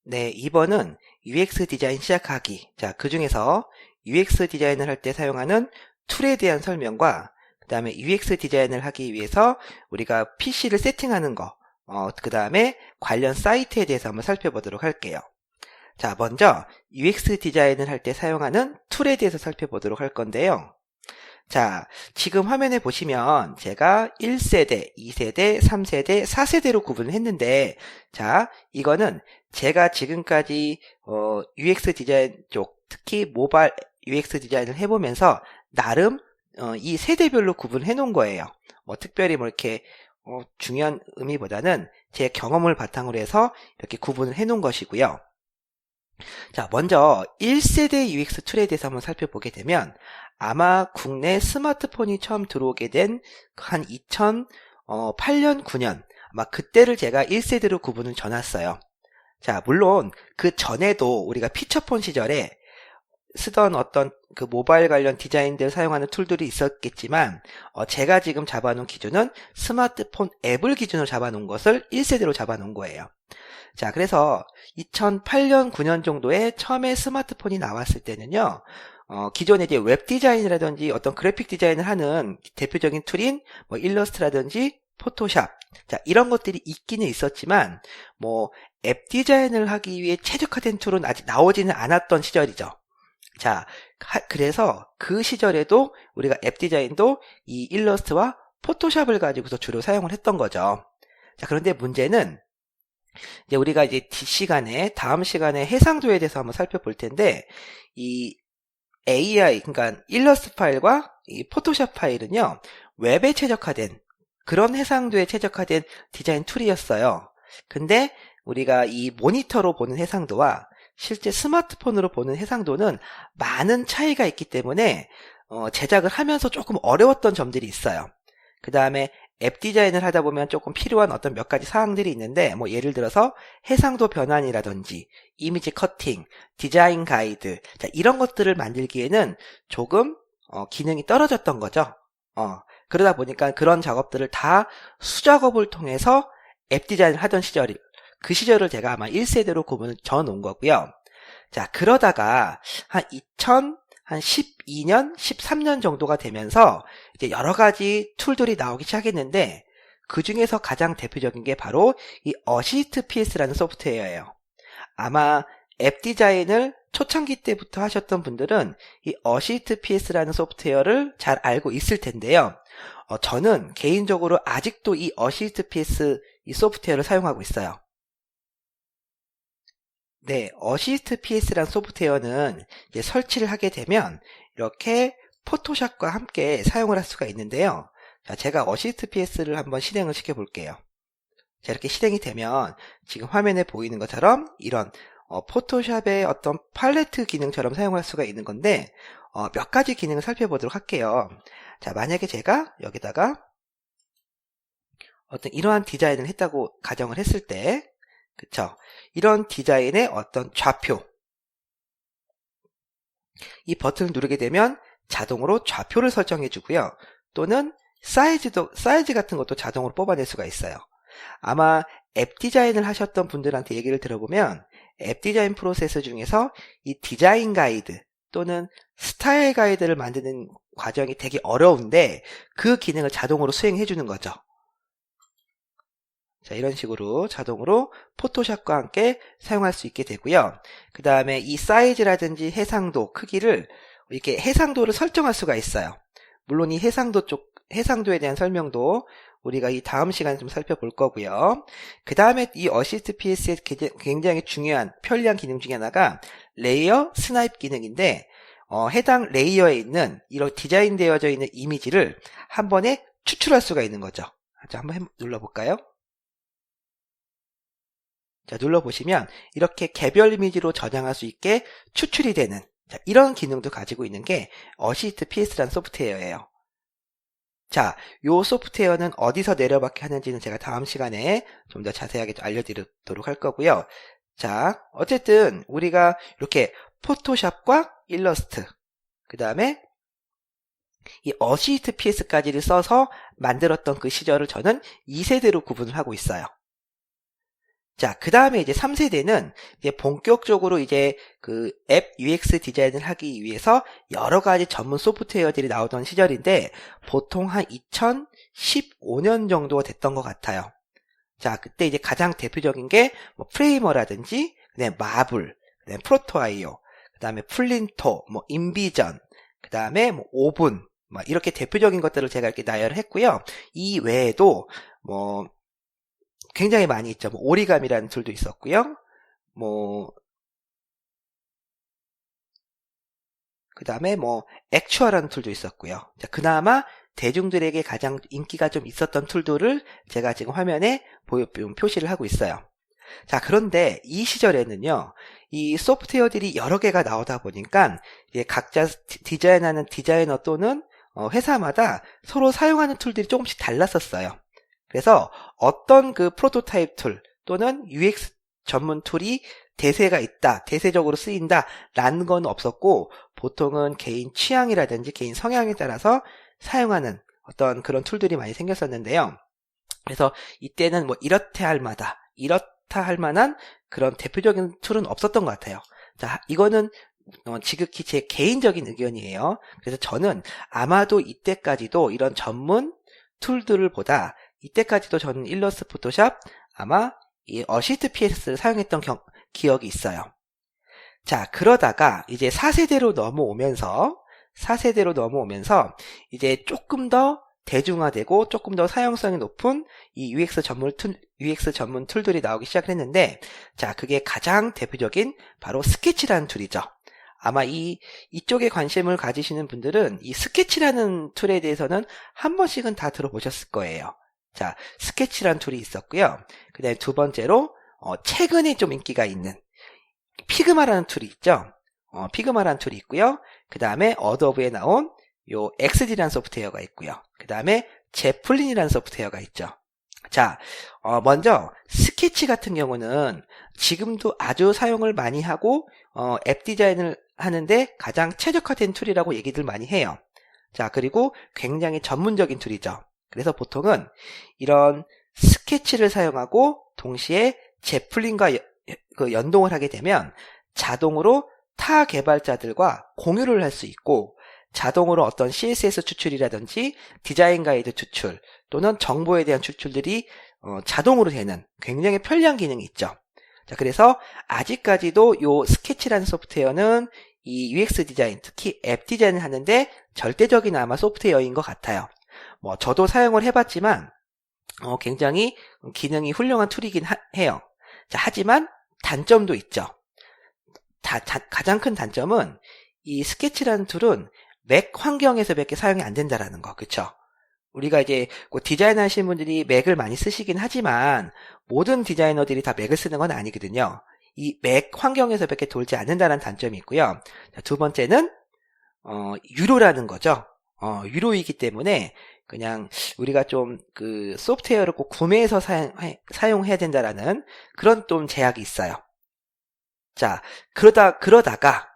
네, 2번은 UX 디자인 시작하기. 자, 그 중에서 UX 디자인을 할 때 사용하는 툴에 대한 설명과 그 다음에 UX 디자인을 하기 위해서 우리가 PC를 세팅하는 거, 그 다음에 관련 사이트에 대해서 한번 살펴보도록 할게요. 자, 먼저 UX 디자인을 할 때 사용하는 툴에 대해서 살펴보도록 할 건데요. 자, 지금 화면에 보시면 제가 1세대, 2세대, 3세대, 4세대로 구분을 했는데, 자, 이거는 제가 지금까지 UX 디자인 쪽, 특히 모바일 UX 디자인을 해보면서 나름 이 세대별로 구분해 놓은 거예요. 특별히 뭐 이렇게 중요한 의미보다는 제 경험을 바탕으로 해서 이렇게 구분을 해 놓은 것이고요. 자, 먼저 1세대 UX 툴에 대해서 한번 살펴보게 되면 아마 국내 스마트폰이 처음 들어오게 된 한 2008년, 9년 아마 그때를 제가 1세대로 구분을 져놨어요. 자, 물론 그 전에도 우리가 피처폰 시절에 쓰던 어떤 그 모바일 관련 디자인들 사용하는 툴들이 있었겠지만 제가 지금 잡아놓은 기준은 스마트폰 앱을 기준으로 잡아놓은 것을 1세대로 잡아놓은 거예요. 자, 그래서 2008년, 9년 정도에 처음에 스마트폰이 나왔을 때는요, 기존에 이제 웹 디자인이라든지 어떤 그래픽 디자인을 하는 대표적인 툴인 뭐 일러스트라든지 포토샵, 자, 이런 것들이 있기는 있었지만, 뭐, 앱 디자인을 하기 위해 최적화된 툴은 아직 나오지는 않았던 시절이죠. 자, 그래서 그 시절에도 우리가 앱 디자인도 이 일러스트와 포토샵을 가지고서 주로 사용을 했던 거죠. 자, 그런데 문제는 이제 우리가 이제 다음 시간에 해상도에 대해서 한번 살펴볼 텐데, 이 AI, 그러니까 일러스트 파일과 이 포토샵 파일은요, 웹에 최적화된, 그런 해상도에 최적화된 디자인 툴이었어요. 근데 우리가 이 모니터로 보는 해상도와 실제 스마트폰으로 보는 해상도는 많은 차이가 있기 때문에 제작을 하면서 조금 어려웠던 점들이 있어요. 그 다음에 앱 디자인을 하다 보면 조금 필요한 어떤 몇 가지 사항들이 있는데, 뭐 예를 들어서 해상도 변환이라든지 이미지 커팅, 디자인 가이드, 자, 이런 것들을 만들기에는 조금 기능이 떨어졌던 거죠. 그러다 보니까 그런 작업들을 다 수작업을 통해서 앱 디자인을 하던 그 시절을 제가 아마 1세대로 구분을 져 놓은 거고요. 자, 그러다가 한 12년, 13년 정도가 되면서 이제 여러 가지 툴들이 나오기 시작했는데, 그 중에서 가장 대표적인 게 바로 이 어시스트 PS라는 소프트웨어예요. 아마 앱 디자인을 초창기 때부터 하셨던 분들은 이 어시스트 PS라는 소프트웨어를 잘 알고 있을 텐데요. 저는 개인적으로 아직도 이 어시스트 PS 이 소프트웨어를 사용하고 있어요. 네, 어시스트 PS라는 소프트웨어는 이제 설치를 하게 되면 이렇게 포토샵과 함께 사용을 할 수가 있는데요. 자, 제가 어시스트 PS를 한번 실행을 시켜 볼게요. 자, 이렇게 실행이 되면 지금 화면에 보이는 것처럼 이런 포토샵의 어떤 팔레트 기능처럼 사용할 수가 있는 건데, 몇 가지 기능을 살펴보도록 할게요. 자, 만약에 제가 여기다가 어떤 이러한 디자인을 했다고 가정을 했을 때, 그쵸? 이런 디자인의 어떤 좌표, 이 버튼을 누르게 되면 자동으로 좌표를 설정해 주고요. 또는 사이즈 같은 것도 자동으로 뽑아낼 수가 있어요. 아마 앱 디자인을 하셨던 분들한테 얘기를 들어보면 앱 디자인 프로세스 중에서 이 디자인 가이드 또는 스타일 가이드를 만드는 과정이 되게 어려운데 그 기능을 자동으로 수행해 주는 거죠. 자, 이런 식으로 자동으로 포토샵과 함께 사용할 수 있게 되고요. 그 다음에 이 사이즈라든지 해상도, 크기를 이렇게 해상도를 설정할 수가 있어요. 물론 이 해상도에 대한 설명도 우리가 이 다음 시간에 좀 살펴볼 거고요. 그 다음에 이 어시스트 PS의 굉장히 중요한 편리한 기능 중에 하나가 레이어 스나이프 기능인데, 해당 레이어에 있는 이런 디자인되어져 있는 이미지를 한 번에 추출할 수가 있는 거죠. 자, 한번 눌러볼까요? 자, 눌러보시면 이렇게 개별 이미지로 저장할 수 있게 추출이 되는, 자, 이런 기능도 가지고 있는 게 어시스트 PS라는 소프트웨어예요. 자, 요 소프트웨어는 어디서 내려받게 하는지는 제가 다음 시간에 좀 더 자세하게 알려드리도록 할 거고요. 자, 어쨌든 우리가 이렇게 포토샵과 일러스트, 그 다음에 이 어시스트 PS까지를 써서 만들었던 그 시절을 저는 2세대로 구분을 하고 있어요. 자, 그 다음에 이제 3세대는 이제 본격적으로 이제 그 앱 UX 디자인을 하기 위해서 여러 가지 전문 소프트웨어들이 나오던 시절인데 보통 한 2015년 정도가 됐던 것 같아요. 자, 그때 이제 가장 대표적인 게 뭐 프레이머라든지, 그다음에 마블, 그다음에 프로토아이오, 그다음에 플린토, 뭐 인비전, 그다음에 뭐 오븐, 뭐 이렇게 대표적인 것들을 제가 이렇게 나열을 했고요. 이 외에도 뭐 굉장히 많이 있죠. 뭐 오리감이라는 툴도 있었고요. 뭐 그다음에 뭐 액추어라는 툴도 있었고요. 자, 그나마 대중들에게 가장 인기가 좀 있었던 툴들을 제가 지금 화면에 표시를 하고 있어요. 자, 그런데 이 시절에는요, 이 소프트웨어들이 여러 개가 나오다 보니까 이제 각자 디자인하는 디자이너 또는 회사마다 서로 사용하는 툴들이 조금씩 달랐었어요. 그래서 어떤 그 프로토타입 툴 또는 UX 전문 툴이 대세가 있다, 대세적으로 쓰인다 라는 건 없었고, 보통은 개인 취향이라든지 개인 성향에 따라서 사용하는 어떤 그런 툴들이 많이 생겼었는데요. 그래서 이때는 뭐 이렇다 할 만한 그런 대표적인 툴은 없었던 것 같아요. 자, 이거는 지극히 제 개인적인 의견이에요. 그래서 저는 아마도 이때까지도 이런 전문 툴들을 보다 이때까지도 저는 일러스트 포토샵 아마 이 어시스트 PS를 사용했던 기억이 있어요. 자, 그러다가 이제 4세대로 넘어오면서 이제 조금 더 대중화되고 조금 더 사용성이 높은 이 UX 전문 툴들이 나오기 시작했는데, 자, 그게 가장 대표적인 바로 스케치라는 툴이죠. 아마 이쪽에 관심을 가지시는 분들은 이 스케치라는 툴에 대해서는 한 번씩은 다 들어보셨을 거예요. 자, 스케치라는 툴이 있었고요. 그 다음에 두 번째로 최근에 좀 인기가 있는 피그마라는 툴이 있죠. 피그마라는 툴이 있고요. 그 다음에 어도브에 나온 요 XD라는 소프트웨어가 있고요. 그 다음에 제플린이라는 소프트웨어가 있죠. 자, 먼저 스케치 같은 경우는 지금도 아주 사용을 많이 하고 앱 디자인을 하는데 가장 최적화된 툴이라고 얘기들 많이 해요. 자, 그리고 굉장히 전문적인 툴이죠. 그래서 보통은 이런 스케치를 사용하고 동시에 제플린과 연동을 하게 되면 자동으로 타 개발자들과 공유를 할 수 있고, 자동으로 어떤 CSS 추출이라든지 디자인 가이드 추출 또는 정보에 대한 추출들이 자동으로 되는 굉장히 편리한 기능이 있죠. 자, 그래서 아직까지도 요 스케치라는 소프트웨어는 이 UX 디자인, 특히 앱 디자인을 하는데 절대적인 아마 소프트웨어인 것 같아요. 뭐 저도 사용을 해봤지만 굉장히 기능이 훌륭한 툴이긴 해요. 자, 하지만 단점도 있죠. 가장 큰 단점은 이 스케치라는 툴은 맥 환경에서밖에 사용이 안 된다라는 거, 그쵸? 우리가 이제 디자인 하시는 분들이 맥을 많이 쓰시긴 하지만 모든 디자이너들이 다 맥을 쓰는 건 아니거든요. 이 맥 환경에서밖에 돌지 않는다는 단점이 있고요. 자, 두 번째는 유료라는 거죠. 유료이기 때문에 그냥 우리가 좀 그 소프트웨어를 꼭 구매해서 사용해야 된다라는 그런 좀 제약이 있어요. 자, 그러다가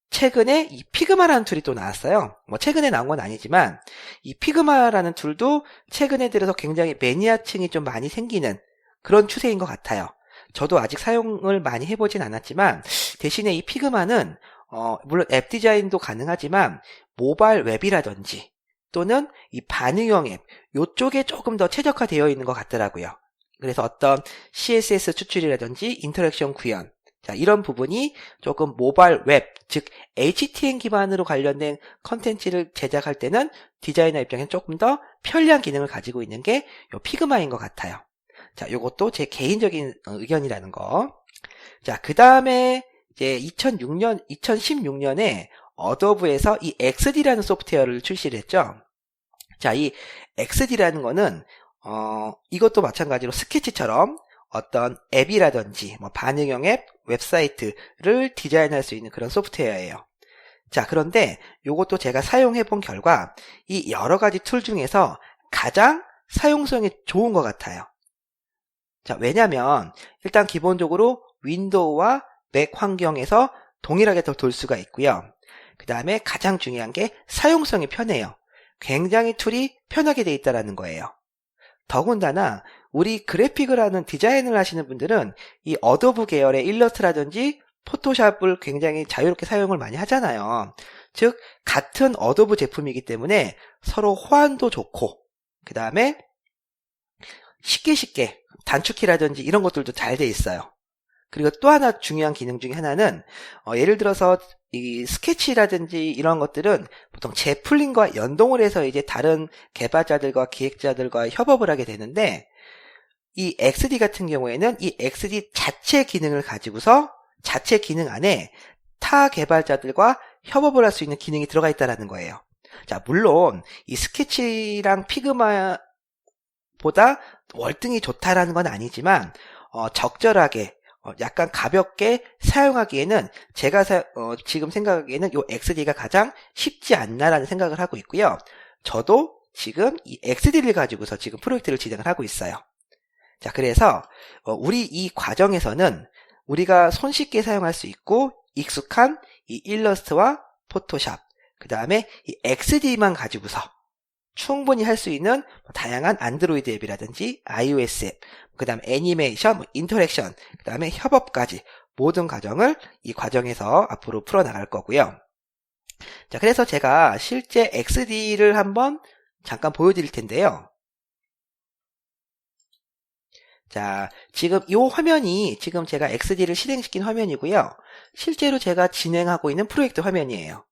최근에 이 피그마라는 툴이 또 나왔어요. 뭐 최근에 나온 건 아니지만 이 피그마라는 툴도 최근에 들어서 굉장히 매니아층이 좀 많이 생기는 그런 추세인 것 같아요. 저도 아직 사용을 많이 해보진 않았지만 대신에 이 피그마는 물론 앱 디자인도 가능하지만 모바일 웹이라든지 또는 이 반응형 앱 요쪽에 조금 더 최적화되어 있는 것 같더라고요. 그래서 어떤 CSS 추출이라든지 인터랙션 구현, 자, 이런 부분이 조금 모바일 웹, 즉 HTML 기반으로 관련된 컨텐츠를 제작할 때는 디자이너 입장에서 조금 더 편리한 기능을 가지고 있는 게 요 피그마인 것 같아요. 자, 요것도 제 개인적인 의견이라는 거. 자, 그 다음에 이제 2016년에 어도브에서 이 XD라는 소프트웨어를 출시를 했죠. 자, 이 XD라는 거는 이것도 마찬가지로 스케치처럼 어떤 앱이라든지 뭐 반응형 앱, 웹사이트를 디자인할 수 있는 그런 소프트웨어예요. 자, 그런데 이것도 제가 사용해 본 결과 이 여러 가지 툴 중에서 가장 사용성이 좋은 것 같아요. 자, 왜냐면 일단 기본적으로 윈도우와 맥 환경에서 동일하게 돌 수가 있고요. 그 다음에 가장 중요한 게 사용성이 편해요. 굉장히 툴이 편하게 돼 있다는 거예요. 더군다나 우리 그래픽을 하는 디자인을 하시는 분들은 이 어도브 계열의 일러스트라든지 포토샵을 굉장히 자유롭게 사용을 많이 하잖아요. 즉 같은 어도브 제품이기 때문에 서로 호환도 좋고 그 다음에 쉽게 단축키라든지 이런 것들도 잘 돼 있어요. 그리고 또 하나 중요한 기능 중에 하나는 예를 들어서 이 스케치라든지 이런 것들은 보통 제플린과 연동을 해서 이제 다른 개발자들과 기획자들과 협업을 하게 되는데 이 XD 같은 경우에는 이 XD 자체 기능을 가지고서 자체 기능 안에 타 개발자들과 협업을 할 수 있는 기능이 들어가 있다는 거예요. 자, 물론 이 스케치랑 피그마보다 월등히 좋다라는 건 아니지만 적절하게 약간 가볍게 사용하기에는 제가 지금 생각하기에는 이 XD가 가장 쉽지 않나라는 생각을 하고 있고요. 저도 지금 이 XD를 가지고서 지금 프로젝트를 진행을 하고 있어요. 자, 그래서 우리 이 과정에서는 우리가 손쉽게 사용할 수 있고 익숙한 이 일러스트와 포토샵, 그 다음에 이 XD만 가지고서 충분히 할 수 있는 다양한 안드로이드 앱이라든지 iOS 앱, 그 다음 애니메이션, 인터랙션, 그 다음에 협업까지 모든 과정을 이 과정에서 앞으로 풀어나갈 거고요. 자, 그래서 제가 실제 XD를 한번 잠깐 보여드릴 텐데요. 자, 지금 이 화면이 지금 제가 XD를 실행시킨 화면이고요. 실제로 제가 진행하고 있는 프로젝트 화면이에요.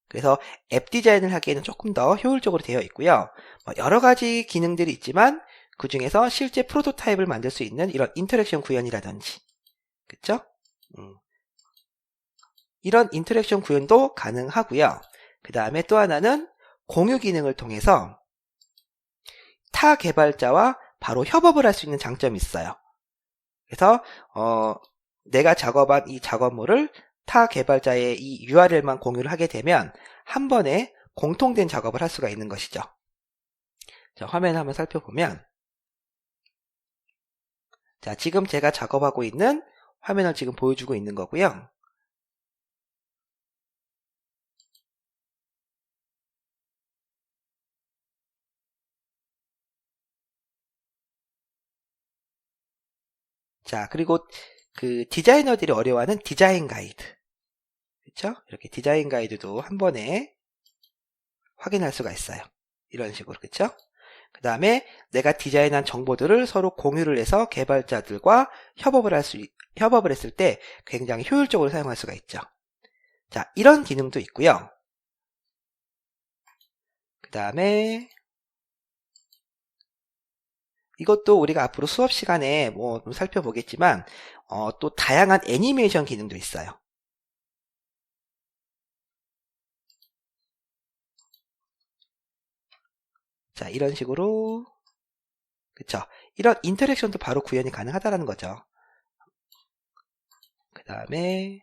그래서 앱 디자인을 하기에는 조금 더 효율적으로 되어 있고요. 여러 가지 기능들이 있지만 그 중에서 실제 프로토타입을 만들 수 있는 이런 인터랙션 구현이라든지, 그쵸? 이런 인터랙션 구현도 가능하고요. 그 다음에 또 하나는 공유 기능을 통해서 타 개발자와 바로 협업을 할 수 있는 장점이 있어요. 그래서 내가 작업한 이 작업물을 타 개발자의 이 URL만 공유를 하게 되면 한 번에 공통된 작업을 할 수가 있는 것이죠. 자, 화면을 한번 살펴보면, 자, 지금 제가 작업하고 있는 화면을 지금 보여주고 있는 거고요. 자, 그리고 그 디자이너들이 어려워하는 디자인 가이드. 그렇죠? 이렇게 디자인 가이드도 한 번에 확인할 수가 있어요. 이런 식으로, 그렇죠? 그 다음에 내가 디자인한 정보들을 서로 공유를 해서 개발자들과 협업을 했을 때 굉장히 효율적으로 사용할 수가 있죠. 자, 이런 기능도 있고요. 그 다음에 이것도 우리가 앞으로 수업 시간에 뭐 좀 살펴보겠지만 또 다양한 애니메이션 기능도 있어요. 자, 이런 식으로, 그쵸? 이런 인터랙션도 바로 구현이 가능하다는 거죠. 그 다음에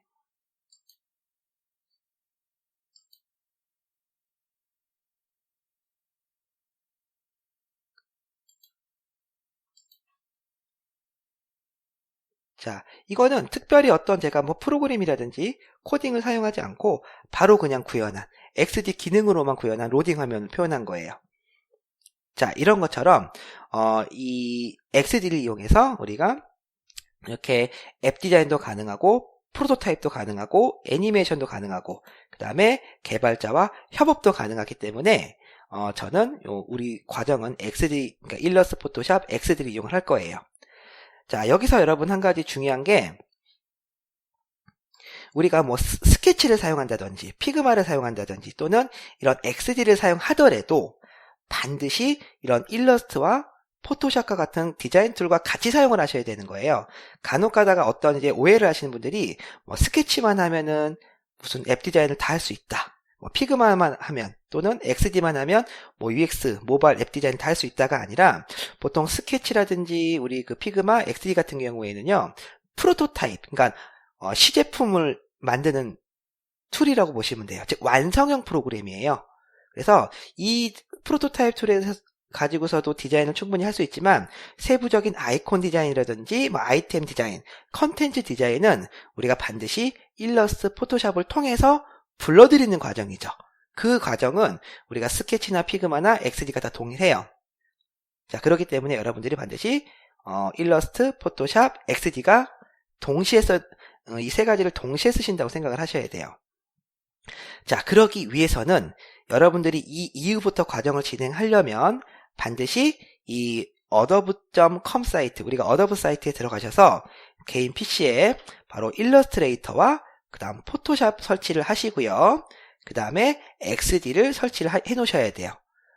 자, 이거는 특별히 어떤 제가 뭐 프로그램이라든지 코딩을 사용하지 않고 바로 그냥 구현한 XD 기능으로만 구현한 로딩 화면을 표현한 거예요. 자, 이런 것처럼 이 XD를 이용해서 우리가 이렇게 앱 디자인도 가능하고 프로토타입도 가능하고 애니메이션도 가능하고 그 다음에 개발자와 협업도 가능하기 때문에 저는 우리 과정은 XD, 그러니까 일러스트 포토샵 XD를 이용을 할 거예요. 자, 여기서 여러분 한 가지 중요한 게 우리가 뭐 스케치를 사용한다든지 피그마를 사용한다든지 또는 이런 XD를 사용하더라도 반드시 이런 일러스트와 포토샵과 같은 디자인 툴과 같이 사용을 하셔야 되는 거예요. 간혹 가다가 어떤 이제 오해를 하시는 분들이 뭐 스케치만 하면은 무슨 앱 디자인을 다 할 수 있다. 뭐 피그마만 하면 또는 XD만 하면 뭐 UX, 모바일 앱 디자인 다 할 수 있다가 아니라 보통 스케치라든지 우리 그 피그마, XD 같은 경우에는요. 프로토타입, 그러니까 시제품을 만드는 툴이라고 보시면 돼요. 즉 완성형 프로그램이에요. 그래서 이 프로토타입 툴에서 가지고서도 디자인을 충분히 할 수 있지만 세부적인 아이콘 디자인이라든지 뭐 아이템 디자인, 컨텐츠 디자인은 우리가 반드시 일러스트, 포토샵을 통해서 불러들이는 과정이죠. 그 과정은 우리가 스케치나 피그마나 XD가 다 동일해요. 자, 그렇기 때문에 여러분들이 반드시 일러스트, 포토샵, XD가 동시에 이 세 가지를 동시에 쓰신다고 생각을 하셔야 돼요. 자, 그러기 위해서는 여러분들이 이 이후부터 과정을 진행하려면 반드시 이 adobe.com 사이트, 우리가 adobe 사이트에 들어가셔서 개인 PC에 바로 일러스트레이터와 그 다음 포토샵 설치를 하시고요. 그 다음에 XD를 설치를 해 놓으셔야 돼요.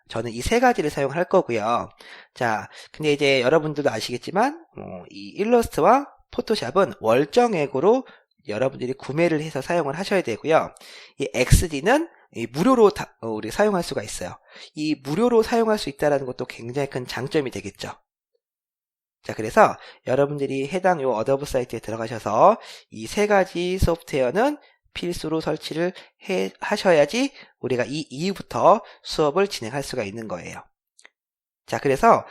저는 이 세 가지를 사용할 거고요. 자, 근데 이제 여러분들도 아시겠지만 이 일러스트와 포토샵은 월정액으로 여러분들이 구매를 해서 사용을 하셔야 되고요. 이 XD는 무료로 우리 사용할 수가 있어요. 이 무료로 사용할 수 있다는 것도 굉장히 큰 장점이 되겠죠. 자, 그래서 여러분들이 해당 요 어도브 사이트에 들어가셔서 이 세 가지 소프트웨어는 필수로 설치를 하셔야지 우리가 이 이후부터 수업을 진행할 수가 있는 거예요. 자, 그래서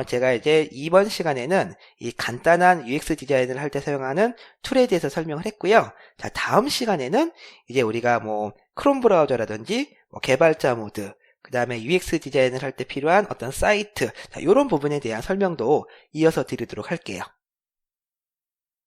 제가 이제 이번 시간에는 이 간단한 UX 디자인을 할 때 사용하는 툴에 대해서 설명을 했고요. 자, 다음 시간에는 이제 우리가 크롬 브라우저라든지 개발자 모드, 그 다음에 UX 디자인을 할 때 필요한 어떤 사이트, 자, 이런 부분에 대한 설명도 이어서 드리도록 할게요.